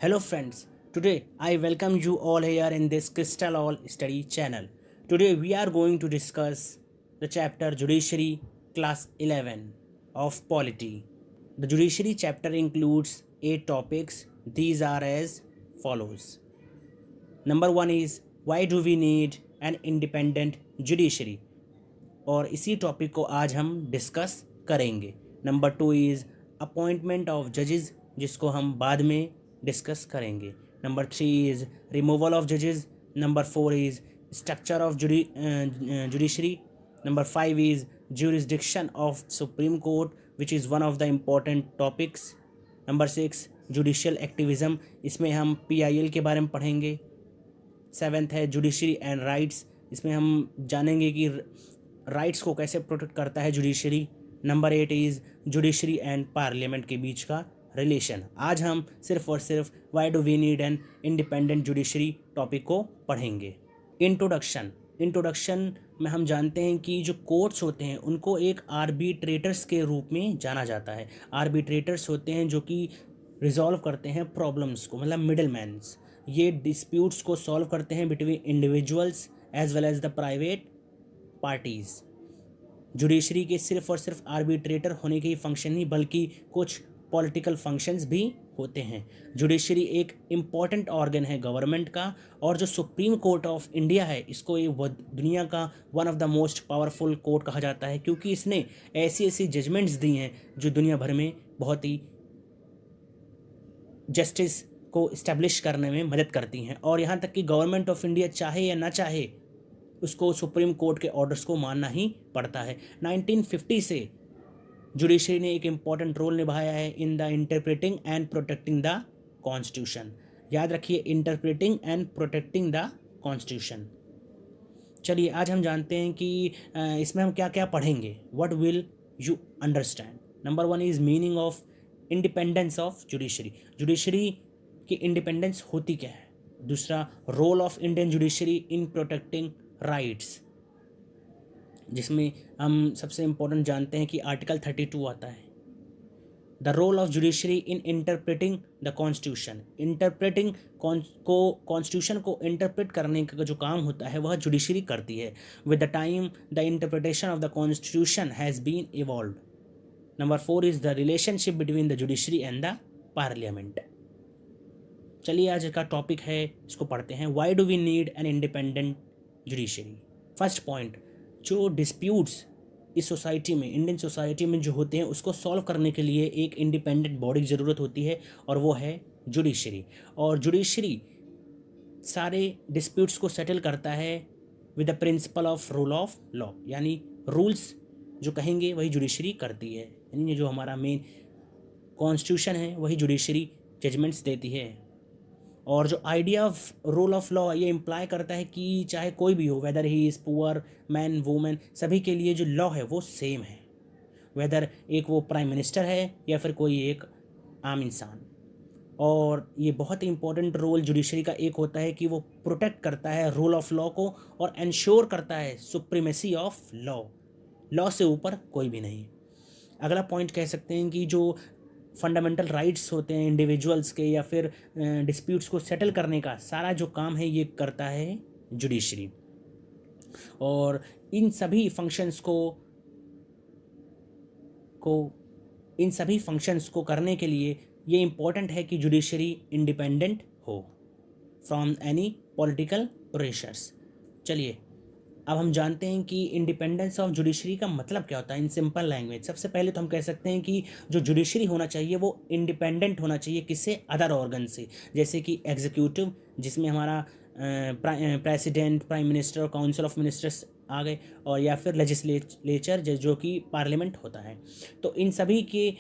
Hello friends, today I welcome you all here in this Crystal All Study channel. Today we are going to discuss the chapter Judiciary Class 11 of Polity. The Judiciary chapter includes 8 topics. These are as follows. Number 1 is why do we need an independent judiciary? और इसी topic को आज हम discuss करेंगे. Number 2 is appointment of जजेस, जिसको हम बाद में डिस्कस करेंगे. नंबर 3 इज़ रिमूवल ऑफ जजेस. Number 4 is structure of judiciary. Number 5 is jurisdiction of Supreme Court, which is one of the important topics. Number 6 judicial activism, इसमें हम PIL के बारे में पढ़ेंगे. 7th है जुडिशरी एंड राइट्स, इसमें हम जानेंगे कि राइट्स को कैसे प्रोटेक्ट करता है judiciary. Number 8 is judiciary and parliament के बीच का रिलेशन. आज हम सिर्फ और सिर्फ why do we need an independent judiciary topic को पढ़ेंगे. इंट्रोडक्शन में हम जानते हैं कि जो कोर्ट्स होते हैं उनको एक आर्बिट्रेटर्स के रूप में जाना जाता है. आर्बिट्रेटर्स होते हैं जो कि रिजॉल्व करते हैं प्रॉब्लम्स को, मतलब मिडल मैन्स. ये डिस्प्यूट्स को सॉल्व करते हैं between individuals as well as the private parties. Judiciary के सिर्फ और सिर्फ आर्बिट्रेटर होने के ही फंक्शन नहीं बल्कि कुछ पॉलिटिकल फंक्शंस भी होते हैं. जुडिशरी एक इम्पॉर्टेंट ऑर्गन है गवर्नमेंट का, और जो सुप्रीम कोर्ट ऑफ इंडिया है इसको ये दुनिया का one of the most powerful court कहा जाता है, क्योंकि इसने ऐसी ऐसी जजमेंट्स दी हैं जो दुनिया भर में बहुत ही जस्टिस को इस्टेब्लिश करने में मदद करती हैं. और यहाँ तक कि गवर्नमेंट ऑफ इंडिया चाहे या ना चाहे उसको सुप्रीम कोर्ट के ऑर्डर्स को मानना ही पड़ता है. 1950 से जुडिशरी ने एक इम्पॉर्टेंट रोल निभाया है in the interpreting and protecting the constitution. याद रखिए, interpreting and protecting the constitution. चलिए आज हम जानते हैं कि इसमें हम क्या क्या पढ़ेंगे. What will you understand. Number 1 is meaning of independence of judiciary. Judiciary की इंडिपेंडेंस होती क्या है. दूसरा, role of Indian judiciary in protecting rights, जिसमें हम सबसे इम्पोर्टेंट जानते हैं कि आर्टिकल 32 आता है. The role of judiciary in interpreting the constitution. Interpreting constitution को इंटरप्रेट करने का जो काम होता है वह जुडिशरी करती है. With the time the interpretation of the constitution has been evolved. Number 4 is the relationship between the judiciary and the parliament. चलिए आज का टॉपिक है, इसको पढ़ते हैं. Why do we need an independent judiciary. First point, जो disputes इस society में, इंडियन सोसाइटी में जो होते हैं उसको सॉल्व करने के लिए एक इंडिपेंडेंट बॉडी की ज़रूरत होती है, और वो है जुडिशरी. और जुडिशरी सारे डिस्प्यूट्स को सेटल करता है with the principle of rule of law, यानी रूल्स जो कहेंगे वही जुडिशरी करती है. यानी जो हमारा मेन कॉन्स्टिट्यूशन है वही जुडिशरी जजमेंट्स देती है. और जो idea of rule of law ये इम्प्लाई करता है कि चाहे कोई भी हो, weather he is poor man women, सभी के लिए जो लॉ है वो सेम है, वेदर एक वो प्राइम मिनिस्टर है या फिर कोई एक आम इंसान. और ये बहुत ही इंपॉर्टेंट रोल जुडिशरी का एक होता है कि वो प्रोटेक्ट करता है रूल ऑफ लॉ को और इंश्योर करता है सुप्रीमेसी ऑफ लॉ. लॉ से ऊपर कोई भी नहीं. अगला पॉइंट कह सकते हैं कि जो फंडामेंटल राइट्स होते हैं इंडिविजुअल्स के या फिर डिस्प्यूट्स को सेटल करने का सारा जो काम है ये करता है जुडिशरी. और इन सभी फंक्शंस को करने के लिए ये इम्पॉर्टेंट है कि जुडिशरी इंडिपेंडेंट हो फ्रॉम एनी पॉलिटिकल प्रेशर्स. चलिए अब हम जानते हैं कि इंडिपेंडेंस ऑफ जुडिशरी का मतलब क्या होता है इन सिंपल लैंग्वेज. सबसे पहले तो हम कह सकते हैं कि जो जुडिशरी होना चाहिए वो इंडिपेंडेंट होना चाहिए किससे, अदर ऑर्गन से. जैसे कि एग्जीक्यूटिव, जिसमें हमारा प्रेसिडेंट, प्राइम मिनिस्टर और काउंसिल ऑफ मिनिस्टर्स आ गए, और या फिर लेजिस्लेचर जो कि पार्लियामेंट होता है. तो इन सभी के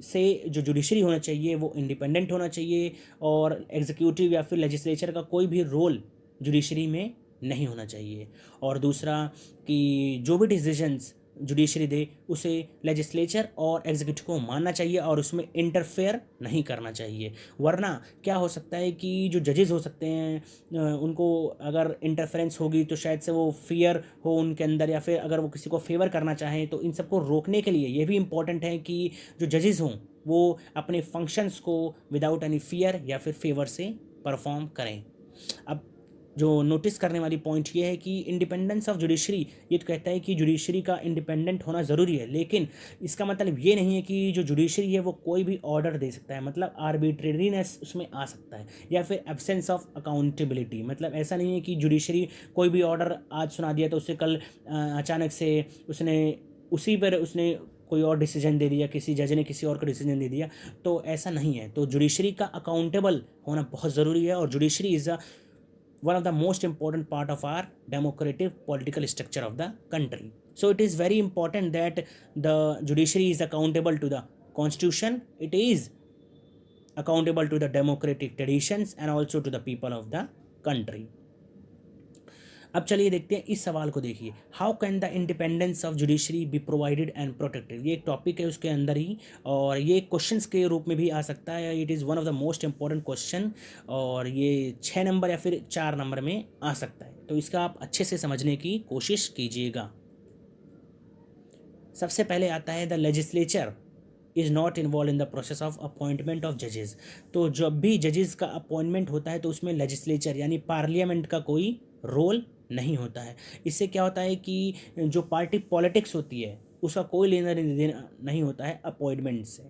से जो जुडिशरी होना चाहिए वो इंडिपेंडेंट होना चाहिए, और एग्जीक्यूटिव या फिर लेजिस्लेचर का कोई भी रोल जुडिशरी में नहीं होना चाहिए. और दूसरा कि जो भी डिसीजंस जुडिशरी दे उसे लेजिस्लेचर और एग्जीक्यूटिव को मानना चाहिए और उसमें इंटरफेयर नहीं करना चाहिए. वरना क्या हो सकता है कि जो जजेस हो सकते हैं उनको अगर इंटरफेरेंस होगी तो शायद से वो फियर हो उनके अंदर, या फिर अगर वो किसी को फेवर करना चाहें तो इन सबको रोकने के लिए ये भी इम्पॉर्टेंट है कि जो जजेस हों वो अपने फंक्शंस को विदाउट एनी फियर या फिर फेवर से परफॉर्म करें। अब जो नोटिस करने वाली पॉइंट ये है कि इंडिपेंडेंस ऑफ जुडिशरी, ये तो कहता है कि जुडिशरी का इंडिपेंडेंट होना ज़रूरी है, लेकिन इसका मतलब ये नहीं है कि जो जुडिशरी है वो कोई भी ऑर्डर दे सकता है, मतलब आर्बिट्रेरीनेस उसमें आ सकता है, या फिर एब्सेंस ऑफ अकाउंटेबिलिटी, मतलब ऐसा नहीं है कि जुडिशरी कोई भी ऑर्डर आज सुना दिया तो उससे कल अचानक से उसने उसी पर उसने कोई और डिसीजन दे दिया, किसी जज ने किसी और का डिसीजन दे दिया, तो ऐसा नहीं है। तो जुडिशरी का अकाउंटेबल होना बहुत ज़रूरी है, और judiciary is a one of the most important part of our democratic political structure of the country. So it is very important that the judiciary is accountable to the constitution, it is accountable to the democratic traditions and also to the people of the country. अब चलिए देखते हैं इस सवाल को। देखिए, how can the independence of judiciary be provided and protected, ये एक टॉपिक है उसके अंदर ही, और ये क्वेश्चंस के रूप में भी आ सकता है। It is one of the most important question, और ये 6 नंबर या फिर 4 नंबर में आ सकता है, तो इसका आप अच्छे से समझने की कोशिश कीजिएगा। सबसे पहले आता है the legislature is not involve in the process of appointment of जजेस। तो जब भी जजेस का अपॉइंटमेंट होता है तो उसमें लेजिस्लेचर यानी पार्लियामेंट का कोई रोल नहीं होता है। इससे क्या होता है कि जो पार्टी पॉलिटिक्स होती है उसका कोई लेना देना नहीं होता है अपॉइंटमेंट से।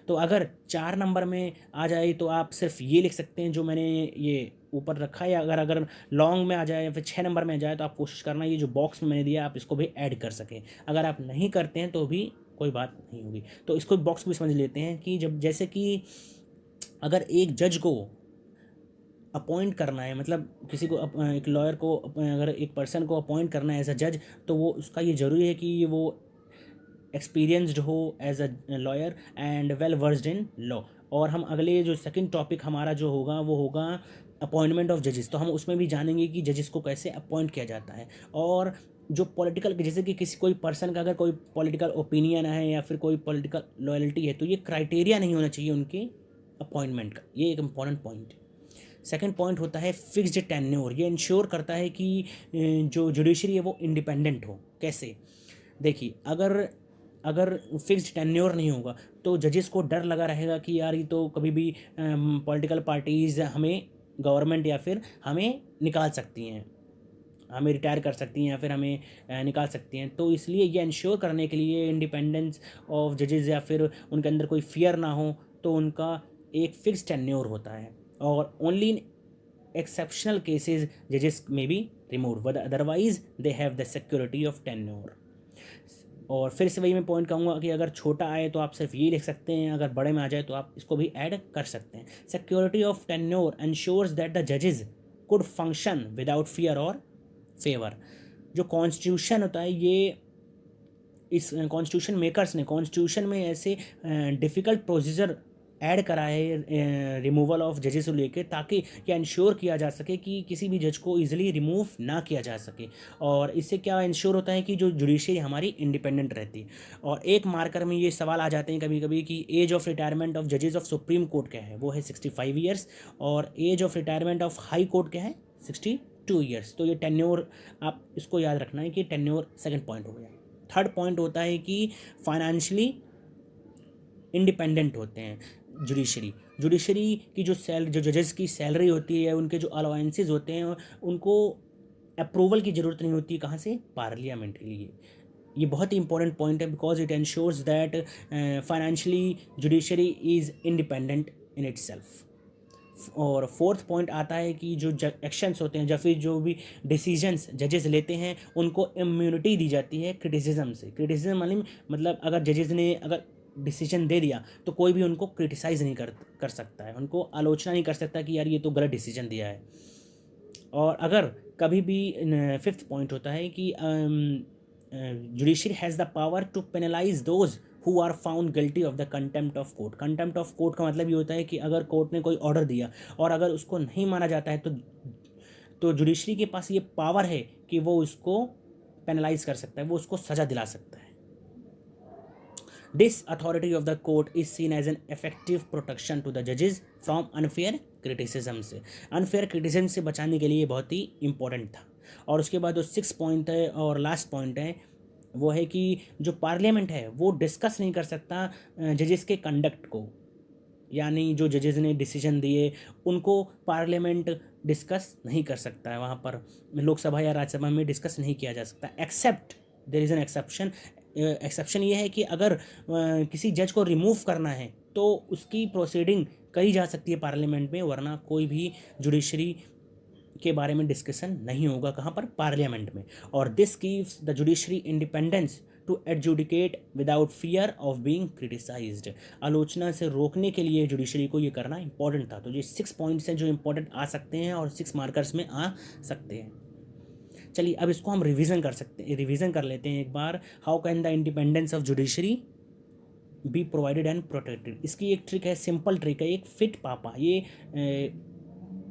तो अगर 4 नंबर में आ जाए तो आप सिर्फ ये लिख सकते हैं जो मैंने ये ऊपर रखा है, या अगर लॉन्ग में आ जाए या फिर 6 नंबर में आ जाए तो आप कोशिश करना ये जो बॉक्स में मैंने दिया आप इसको भी ऐड कर सकें। अगर आप नहीं करते हैं तो भी कोई बात नहीं होगी। तो इसको बॉक्स भी समझ लेते हैं कि जब जैसे कि अगर एक जज को अपॉइंट करना है, मतलब किसी को एक लॉयर को अगर एक पर्सन को अपॉइंट करना है एज अ जज, तो वो उसका ये ज़रूरी है कि वो एक्सपीरियंस्ड हो as a lawyer and well versed in law. और हम अगले जो सेकंड टॉपिक हमारा जो होगा वो होगा अपॉइंटमेंट ऑफ जजेस। तो हम उसमें भी जानेंगे कि जजेस को कैसे अपॉइंट किया जाता है, और जो पॉलिटिकल, जैसे कि किसी कोई पर्सन का अगर कोई पॉलिटिकल ओपिनियन है या फिर कोई पॉलिटिकल लॉयल्टी है तो ये क्राइटेरिया नहीं होना चाहिए उनके अपॉइंटमेंट का। ये एक इम्पॉर्टेंट पॉइंट है। सेकंड पॉइंट होता है फिक्स्ड टेन्योर। ये इंश्योर करता है कि जो जुडिशरी है वो इंडिपेंडेंट हो। कैसे? देखिए, अगर फिक्स्ड टेन्योर नहीं होगा तो जजेस को डर लगा रहेगा कि यार ये तो कभी भी पॉलिटिकल पार्टीज़ हमें गवर्नमेंट या फिर हमें निकाल सकती हैं, हमें रिटायर कर सकती हैं या फिर हमें निकाल सकती हैं। तो इसलिए ये इंश्योर करने के लिए इंडिपेंडेंस ऑफ जजेस या फिर उनके अंदर कोई फियर ना हो तो उनका एक फिक्स्ड टेन्योर होता है, और ओनली इन एक्सेप्शनल केसेस जजेस में be remove, otherwise they have the security of tenure. और फिर से वही मैं पॉइंट कहूँगा कि अगर छोटा आए तो आप सिर्फ ये लिख सकते हैं, अगर बड़े में आ जाए तो आप इसको भी ऐड कर सकते हैं। Security of tenure ensures that the जजेस कुड फंक्शन विदाउट फियर और फेवर। जो कॉन्स्टिट्यूशन होता है, ये इस कॉन्स्टिट्यूशन मेकर्स ने कॉन्स्टिट्यूशन में ऐसे डिफ़िकल्ट प्रोसीजर ऐड करा है रिमूवल ऑफ जजेस को लेकर, ताकि क्या इंश्योर किया जा सके कि किसी भी जज को इजीली रिमूव ना किया जा सके। और इससे क्या इंश्योर होता है कि जो जुडिशरी हमारी इंडिपेंडेंट रहती है। और एक मार्कर में ये सवाल आ जाते हैं कभी कभी कि एज ऑफ रिटायरमेंट ऑफ जजेस ऑफ सुप्रीम कोर्ट क्या है, वो है 65 ईयर्स, और age of retirement of high court क्या है 62 ईयर्स। तो ये टेन्योर आप इसको याद रखना है कि टेन्योर सेकंड पॉइंट हो गया। थर्ड पॉइंट होता है कि फाइनेंशियली इंडिपेंडेंट होते हैं जुडिशरी की जो जजेस की सैलरी होती है, उनके जो अलाउंसेस होते हैं, उनको अप्रूवल की ज़रूरत नहीं होती। कहाँ से? पार्लियामेंट के लिए। ये बहुत ही इंपॉर्टेंट पॉइंट है because it ensures that financially judiciary is independent in itself. और फोर्थ पॉइंट आता है कि जो एक्शंस होते हैं या फिर जो भी डिसीजंस जजेस लेते हैं उनको इम्यूनिटी दी जाती है क्रिटिसिज्म से। क्रिटिसिज्म मतलब अगर जजेस ने अगर डिसीजन दे दिया तो कोई भी उनको क्रिटिसाइज़ नहीं कर सकता है, उनको आलोचना नहीं कर सकता कि यार ये तो गलत डिसीजन दिया है। और अगर कभी भी फिफ्थ पॉइंट होता है कि judiciary has the power to penalise those who are found guilty of the contempt of court. Contempt of court का मतलब ये होता है कि अगर कोर्ट ने कोई ऑर्डर दिया और अगर उसको नहीं माना जाता है तो जुडिशरी के पास ये पावर है कि वो उसको पेनलाइज कर सकता है, वो उसको सज़ा दिला सकता है। This authority of the court is seen as an effective protection to the judges from unfair criticism से। unfair criticism से बचाने के लिए बहुत ही important था। और उसके बाद जो 6 पॉइंट है और लास्ट पॉइंट है वो है कि जो पार्लियामेंट है वो डिस्कस नहीं कर सकता जजेस के कंडक्ट को, यानी जो जजेस ने डिसीजन दिए उनको पार्लियामेंट डिस्कस नहीं कर सकता है, वहाँ पर लोकसभा या राज्यसभा में डिस्कस नहीं किया जा सकता, except there is an exception. Exception ये है कि अगर किसी जज को रिमूव करना है तो उसकी प्रोसीडिंग करी जा सकती है पार्लियामेंट में, वरना कोई भी जुडिशरी के बारे में डिस्कशन नहीं होगा, कहाँ पर, पार्लियामेंट में। और this gives the judiciary independence to adjudicate without fear of being criticised. आलोचना से रोकने के लिए जुडिशरी को ये करना इंपॉर्टेंट था। तो ये 6 पॉइंट्स हैं जो इंपॉर्टेंट आ सकते हैं और 6 मार्कर्स में आ सकते हैं। चलिए अब इसको हम रिवीजन कर लेते हैं एक बार। How can the independence of judiciary be provided and protected. इसकी एक ट्रिक है, सिंपल ट्रिक है, एक फिट पापा। ये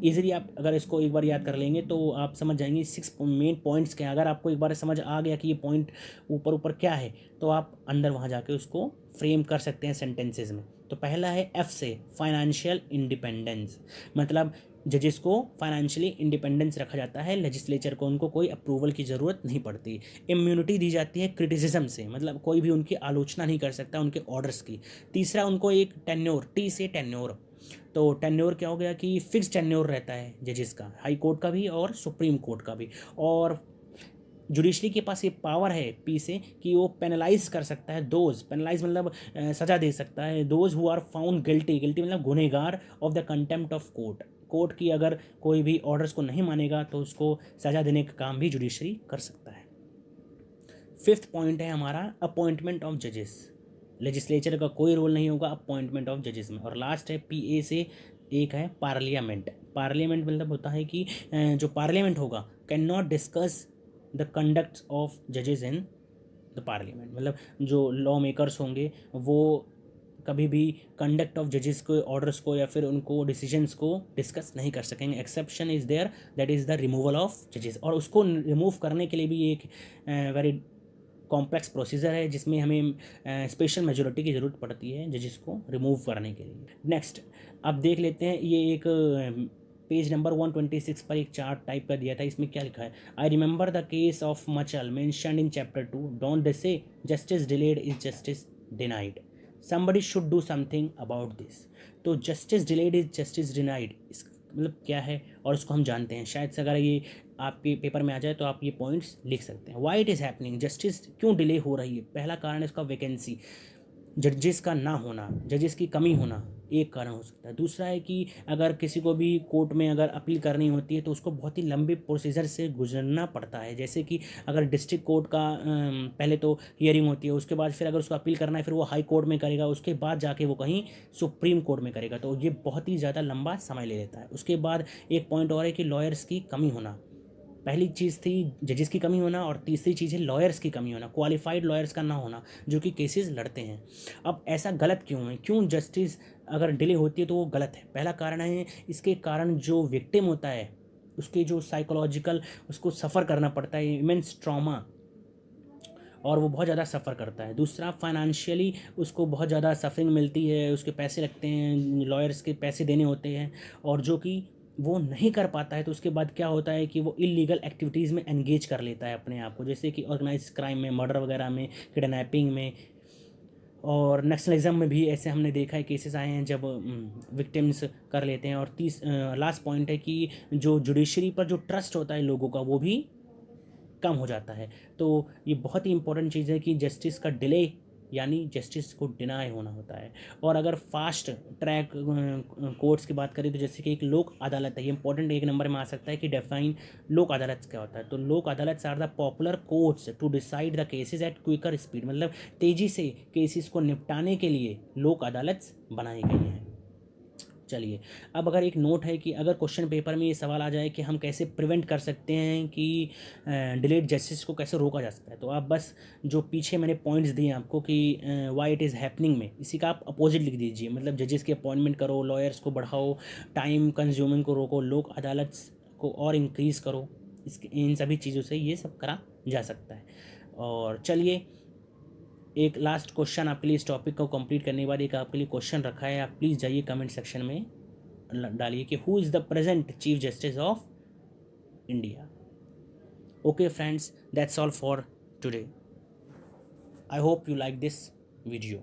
ईजिली आप अगर इसको एक बार याद कर लेंगे तो आप समझ जाएंगे 6 मेन पॉइंट्स क्या हैं। अगर आपको एक बार समझ आ गया कि ये पॉइंट ऊपर ऊपर क्या है तो आप अंदर वहाँ जाके उसको फ्रेम कर सकते हैं सेंटेंसेस में। तो पहला है एफ से, फाइनेंशियल इंडिपेंडेंस, मतलब जजेस को फाइनेंशियली इंडिपेंडेंस रखा जाता है, लेजिस्लेचर को उनको कोई अप्रूवल की ज़रूरत नहीं पड़ती। इम्यूनिटी दी जाती है क्रिटिसिज्म से, मतलब कोई भी उनकी आलोचना नहीं कर सकता उनके ऑर्डर्स की। तीसरा, उनको एक टेन्योर, टी से टेन्योर, तो टेन्योर क्या हो गया कि फिक्स टेन्योर रहता है जजेस का, हाई कोर्ट का भी और सुप्रीम कोर्ट का भी। और जुडिशरी के पास ये पावर है, पी से, कि वो पेनलाइज कर सकता है, दोज, पेनलाइज मतलब सज़ा दे सकता है, those who are found guilty, guilty मतलब गुनहगार, of the contempt of court. Court की अगर कोई भी ऑर्डर्स को नहीं मानेगा तो उसको सज़ा देने का काम भी जुडिशरी कर सकता है। 5th पॉइंट है हमारा अपॉइंटमेंट ऑफ जजेस। लेजिस्लेचर का कोई रोल नहीं होगा अपॉइंटमेंट ऑफ जजेस में। और लास्ट है पी ए से, एक है पार्लियामेंट। पार्लियामेंट मतलब होता है कि जो पार्लियामेंट होगा can not discuss the conduct of जजेस इन द पार्लियामेंट, मतलब जो लॉ मेकर्स होंगे वो कभी भी कंडक्ट ऑफ जजेस को, ऑर्डर्स को या फिर उनको डिसीजंस को डिस्कस नहीं कर सकेंगे। Exception is there, that is the removal of जजेस। और उसको रिमूव करने के लिए भी एक वेरी कॉम्प्लेक्स प्रोसीजर है जिसमें हमें स्पेशल मेजोरिटी की ज़रूरत पड़ती है जजेस को रिमूव करने के लिए। नेक्स्ट अब देख लेते हैं, ये एक पेज नंबर 126 पर एक चार्ट टाइप का दिया था, इसमें क्या लिखा है। I remember the case of Machal mentioned in chapter 2, don't they say justice delayed is justice denied, somebody should do something about this। तो justice delayed is justice denied इस मतलब क्या है और उसको हम जानते हैं। शायद से अगर ये आपके पेपर में आ जाए तो आप ये पॉइंट्स लिख सकते हैं। Why it is happening, justice क्यों डिले हो रही है। पहला कारण है इसका वैकेंसी, जजेस का ना होना, जजेस की कमी होना एक कारण हो सकता है। दूसरा है कि अगर किसी को भी कोर्ट में अगर अपील करनी होती है तो उसको बहुत ही लंबे प्रोसीजर से गुजरना पड़ता है। जैसे कि अगर डिस्ट्रिक्ट कोर्ट का पहले तो हियरिंग होती है, उसके बाद फिर अगर उसको अपील करना है फिर वो हाई कोर्ट में करेगा, उसके बाद जाके वो कहीं सुप्रीम कोर्ट में करेगा, तो ये बहुत ही ज़्यादा लंबा समय ले लेता है। उसके बाद एक पॉइंट और है कि लॉयर्स की कमी होना। पहली चीज़ थी जजेस की कमी होना और तीसरी चीज़ है लॉयर्स की कमी होना, क्वालिफाइड लॉयर्स का ना होना जो कि केसेस लड़ते हैं। अब ऐसा गलत क्यों है, क्यों जस्टिस अगर डिले होती है तो वो गलत है। पहला कारण है इसके कारण जो विक्टिम होता है उसके जो साइकोलॉजिकल उसको सफ़र करना पड़ता है, इमेंस ट्रॉमा, और वो बहुत ज़्यादा सफ़र करता है। दूसरा, फाइनेंशियली उसको बहुत ज़्यादा सफरिंग मिलती है, उसके पैसे लगते हैं, लॉयर्स के पैसे देने होते हैं, और जो कि वो नहीं कर पाता है तो उसके बाद क्या होता है कि वो इलीगल एक्टिविटीज़ में एंगेज कर लेता है अपने आप को, जैसे कि ऑर्गेनाइज क्राइम में, मर्डर वगैरह में, किडनैपिंग में, और नक्सलिज्म में भी ऐसे हमने देखा है, केसेस आए हैं जब विक्टिम्स कर लेते हैं। और लास्ट पॉइंट है कि जो जुडिशरी पर जो ट्रस्ट होता है लोगों का वो भी कम हो जाता है। तो ये बहुत ही इंपॉर्टेंट चीज़ है कि जस्टिस का डिले यानी जस्टिस को डिनाई होना होता है। और अगर फास्ट ट्रैक कोर्ट्स की बात करें तो जैसे कि एक लोक अदालत है, ये इंपॉर्टेंट एक नंबर में आ सकता है कि डिफाइन लोक अदालत क्या होता है। तो Lok Adalat are the popular courts to decide the cases at quicker speed, मतलब तेज़ी से केसेस को निपटाने के लिए लोक अदालत बनाई गई हैं। चलिए अब अगर एक नोट है कि अगर क्वेश्चन पेपर में ये सवाल आ जाए कि हम कैसे प्रिवेंट कर सकते हैं कि डिलेड जस्टिस को कैसे रोका जा सकता है, तो आप बस जो पीछे मैंने पॉइंट्स दिए आपको कि वाई इट इज़ हैपनिंग में, इसी का आप अपोजिट लिख दीजिए। मतलब जजेस की अपॉइंटमेंट करो, लॉयर्स को बढ़ाओ, टाइम कंज्यूमिंग को रोको, लोक अदालत को और इंक्रीज़ करो। इन सभी चीज़ों से ये सब करा जा सकता है। और चलिए एक लास्ट क्वेश्चन आपके लिए, इस टॉपिक को कंप्लीट करने के बाद एक आपके लिए क्वेश्चन रखा है, आप प्लीज़ जाइए कमेंट सेक्शन में डालिए कि who is the present chief justice of India. Okay friends, that's all for today. I hope you like this video.